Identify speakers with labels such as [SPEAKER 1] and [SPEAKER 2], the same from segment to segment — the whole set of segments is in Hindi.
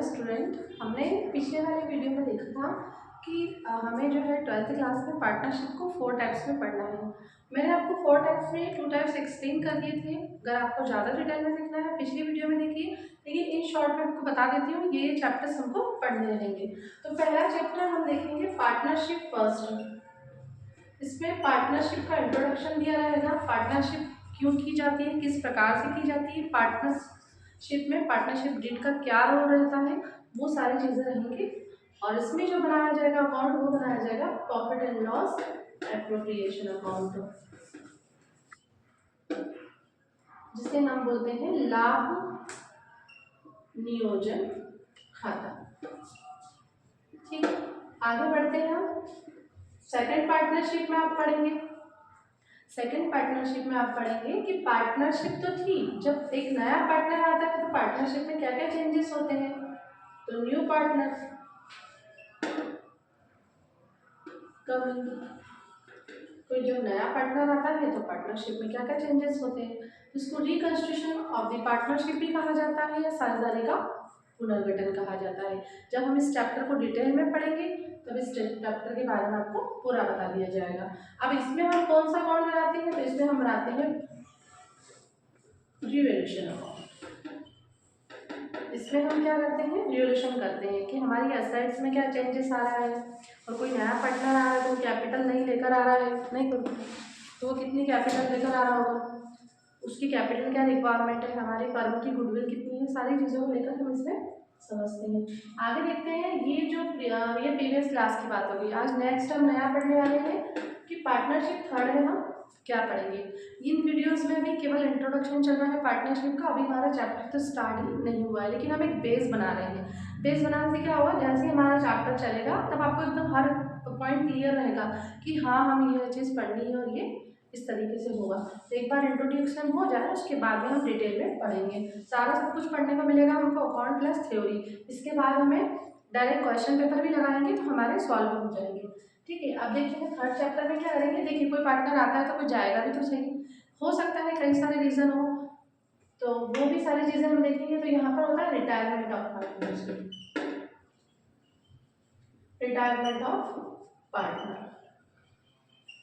[SPEAKER 1] स्टूडेंट, हमने पिछले वाले वीडियो में देखा था कि हमें जो है 12th क्लास में पार्टनरशिप को 4 टाइप्स में पढ़ना है। मैंने आपको 4 टाइप्स में 2 टाइप्स एक्सप्लेन कर दिए थे। अगर आपको ज़्यादा डिटेल में देखना है पिछली वीडियो में देखिए, लेकिन इन शॉर्ट में आपको बता देती हूँ ये चैप्टर्स हमको पढ़ने रहेंगे। तो पहला चैप्टर हम देखेंगे पार्टनरशिप फर्स्ट। इसमें पार्टनरशिप का इंट्रोडक्शन दिया रहेगा, पार्टनरशिप क्यों की जाती है, किस प्रकार से की जाती है, पार्टनरशिप में पार्टनरशिप डीड का क्या रोल रहता है, वो सारी चीज़ें रहेंगी। और इसमें जो बनाया जाएगा अकाउंट वो बनाया जाएगा profit and loss appropriation account, जिसे हम बोलते हैं लाभ नियोजन खाता। ठीक, आगे बढ़ते हैं हम। सेकंड पार्टनरशिप में आप पढ़ेंगे, सेकंड पार्टनरशिप में आप पढ़ेंगे कि पार्टनरशिप तो थी, जब एक नया पार्टनर आता है तो पार्टनरशिप में क्या क्या चेंजेस होते हैं। तो न्यू पार्टनर कोई जब नया पार्टनर आता है तो पार्टनरशिप में क्या क्या चेंजेस होते हैं, इसको रिकंस्ट्रक्शन ऑफ द पार्टनरशिप भी कहा जाता है या साझेदारी का पुनर्गठन कहा जाता है। जब हम इस चैप्टर को डिटेल में पढ़ेंगे तब इस चैप्टर के बारे में आपको पूरा बता दिया जाएगा। अब इसमें हम कौन सा अकाउंट बनाते हैं, तो इसमें हम बनाते हैं रिवैल्यूएशन अकाउंट। इसमें हम क्या करते हैं, रिवैल्यूएशन करते हैं कि हमारी एसेट्स में क्या चेंजेस आ रहा है, और कोई नया पार्टनर आ रहा है तो वो कैपिटल नहीं लेकर आ रहा है, नहीं तो वो कितनी कैपिटल लेकर आ रहा होगा, उसकी कैपिटल क्या रिक्वायरमेंट है, हमारी फर्म की गुडविल कितनी है, सारी चीज़ों को लेकर हम इसमें समझते हैं। आगे देखते हैं, ये प्रीवियस क्लास की बात होगी। आज नेक्स्ट हम नया पढ़ने वाले हैं कि पार्टनरशिप थर्ड में हम क्या पढ़ेंगे। इन वीडियोस में भी केवल इंट्रोडक्शन चल रहा है पार्टनरशिप का, अभी हमारा चैप्टर तो स्टार्ट ही नहीं हुआ है, लेकिन हम एक बेस बना रहे हैं। बेस बनाने से क्या होगा, जैसे हमारा चैप्टर चलेगा तब आपको एकदम हर पॉइंट क्लियर रहेगा कि हाँ हम ये चीज़ पढ़नी है और ये इस तरीके से होगा। तो एक बार इंट्रोडक्शन हो जाए उसके बाद में हम डिटेल में पढ़ेंगे, सारा सब कुछ पढ़ने को मिलेगा हमको, अकाउंट प्लस थ्योरी। इसके बाद हमें डायरेक्ट क्वेश्चन पेपर भी लगाएंगे तो हमारे सॉल्व हो जाएंगे। ठीक है, अब देखिए थर्ड चैप्टर में क्या करेंगे। देखिए कोई पार्टनर आता है तो कोई जाएगा भी तो सही, हो सकता है कई सारे रीज़न हो, तो वो भी सारी चीज़ें हम देखेंगे। तो यहाँ पर होता है retirement of partner, retirement of partner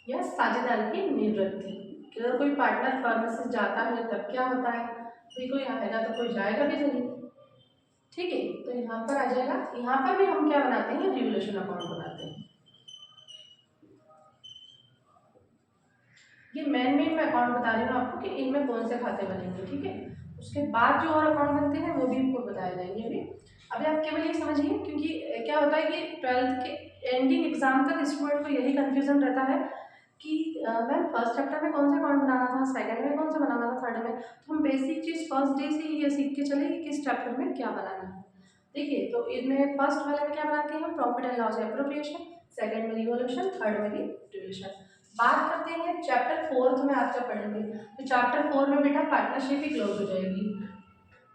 [SPEAKER 1] या साझेदार की निवृत्ति। अगर कोई पार्टनर फर्म से जाता है तब क्या होता है, कोई आएगा तो कोई जाएगा भी सही। ठीक है, तो यहाँ पर आ जाएगा, यहाँ पर भी हम क्या बनाते हैं, रिवैल्यूएशन अकाउंट बनाते हैं। ये मेन मैं अकाउंट बता रही हूँ आपको कि इनमें कौन से खाते बनेंगे। ठीक है, उसके बाद जो और अकाउंट बनते हैं वो भी आपको बताए जाएंगे। अभी आप केवल ये समझिए, क्योंकि क्या होता है कि 12th के एंडिंग एग्जाम तक स्टूडेंट को यही कंफ्यूजन रहता है कि मैम फर्स्ट चैप्टर में कौन सा अकाउंट बनाना था, सेकंड में कौन सा बनाना था, थर्ड में। तो हम बेसिक चीज़ फर्स्ट डे से ही ये सीख के चले कि किस चैप्टर में क्या बनाना है। देखिए, तो इनमें फर्स्ट वाले में क्या बनाते हैं हम, profit and loss appropriation, second में रिवॉल्यूशन, थर्ड में रिवैल्यूएशन। बात करते हैं चैप्टर 4 में आपका पढ़ेंगे, तो चैप्टर 4 में बेटा पार्टनरशिप ही क्लोज हो जाएगी,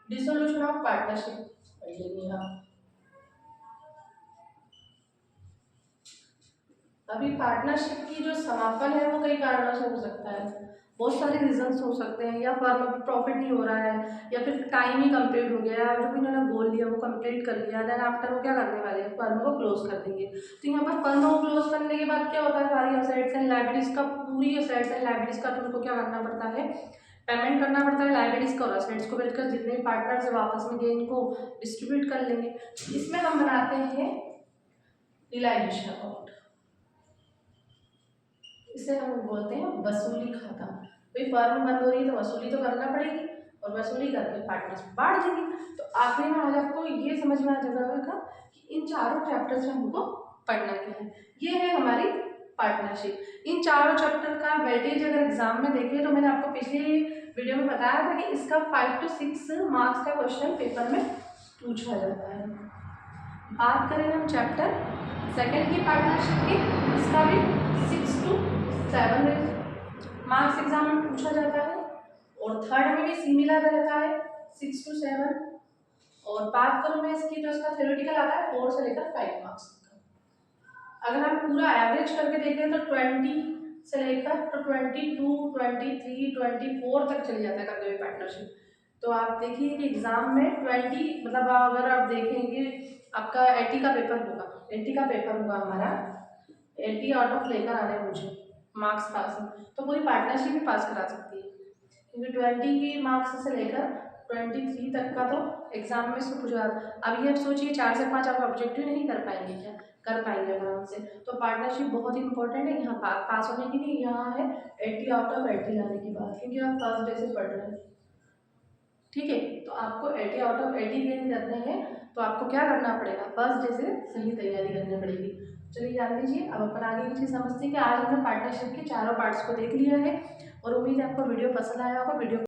[SPEAKER 1] डिसोल्यूशन ऑफ पार्टनरशिप पढ़ लेंगे आप। अभी पार्टनरशिप की जो समापन है वो कई कारणों से हो सकता है, बहुत सारे रीजंस हो सकते हैं, या फर्म में प्रॉफिट नहीं हो रहा है, या फिर टाइम ही कंप्लीट हो गया, जो भी इन्होंने गोल लिया वो कंप्लीट कर लिया, देन आफ्टर वो क्या करने वाले हैं, फर्म को क्लोज कर देंगे। तो यहाँ पर फर्म को क्लोज करने के बाद क्या होता है, सारी असेट्स एंड लायबिलिटीज का, पूरी असेट्स एंड लायबिलिटीज का तुमको क्या करना पड़ता है, पेमेंट करना पड़ता है, लायबिलिटीज का और असेट्स को बेचकर जितने भी पार्टनर्स है वापस में गेन को डिस्ट्रीब्यूट कर लेंगे। इसमें हम बनाते हैं रियलाइजेशन अकाउंट, इसे हम बोलते हैं वसूली खाता। भाई फर्म बंद हो रही है तो वसूली तो करना पड़ेगी, और वसूली करके पार्टनर्स बांट देंगे। तो आखिरी में आज आपको ये समझ में आ जाएगा कि इन चारों चैप्टर्स में हमको पढ़ना क्या है। ये है हमारी पार्टनरशिप। इन चारों चैप्टर का वेटेज अगर एग्जाम में देखें तो मैंने आपको पिछली वीडियो में बताया था कि इसका 5 to 6 मार्क्स का क्वेश्चन पेपर में पूछा जाता है। बात करें हम चैप्टर सेकंड की पार्टनरशिप की, इसका भी 6 to 7 मार्क्स एग्जाम में पूछा जाता है, और थर्ड में भी सिमिलर रहता है 6 to 7। और बात करूँ मैं इसकी तो इसका थ्योरेटिकल आता है 4 से लेकर 5 मार्क्स तक। अगर हम पूरा एवरेज करके देखें तो 20 से लेकर तो 22, 23, 24 तक चली जाता है कभी भी पार्टनरशिप। तो आप देखिए कि एग्ज़ाम में 20 मतलब अगर आप देखेंगे आपका 80 का पेपर होगा, 80 का पेपर होगा हमारा, 80 आउट ऑफ लेकर आने हैं मुझे मार्क्स पास, तो पूरी पार्टनरशिप भी पास करा सकती है, क्योंकि 20 की मार्क्स से लेकर 23 तक का तो एग्जाम में सब कुछ। अब ये सोचिए 4 से 5 आप ऑब्जेक्टिव नहीं कर पाएंगे, क्या कर पाएंगे आराम से। तो पार्टनरशिप बहुत इंपॉर्टेंट है यहाँ पास होने के लिए। यहाँ है 80 आउट ऑफ 80 लाने की बात, क्योंकि आप फर्स्ट डे से पढ़ रहे हैं, ठीक है। तो आपको 80 आउट ऑफ 80 गेन करने हैं, तो आपको क्या करना पड़ेगा, फर्स्ट डे से सही तैयारी करनी पड़ेगी। चलिए जान लीजिए। अब अपन आगे की चीज़ समझते हैं कि आज हमने पार्टनरशिप के चारों पार्ट्स को देख लिया है, और उम्मीद है आपको वीडियो पसंद आया होगा। वीडियो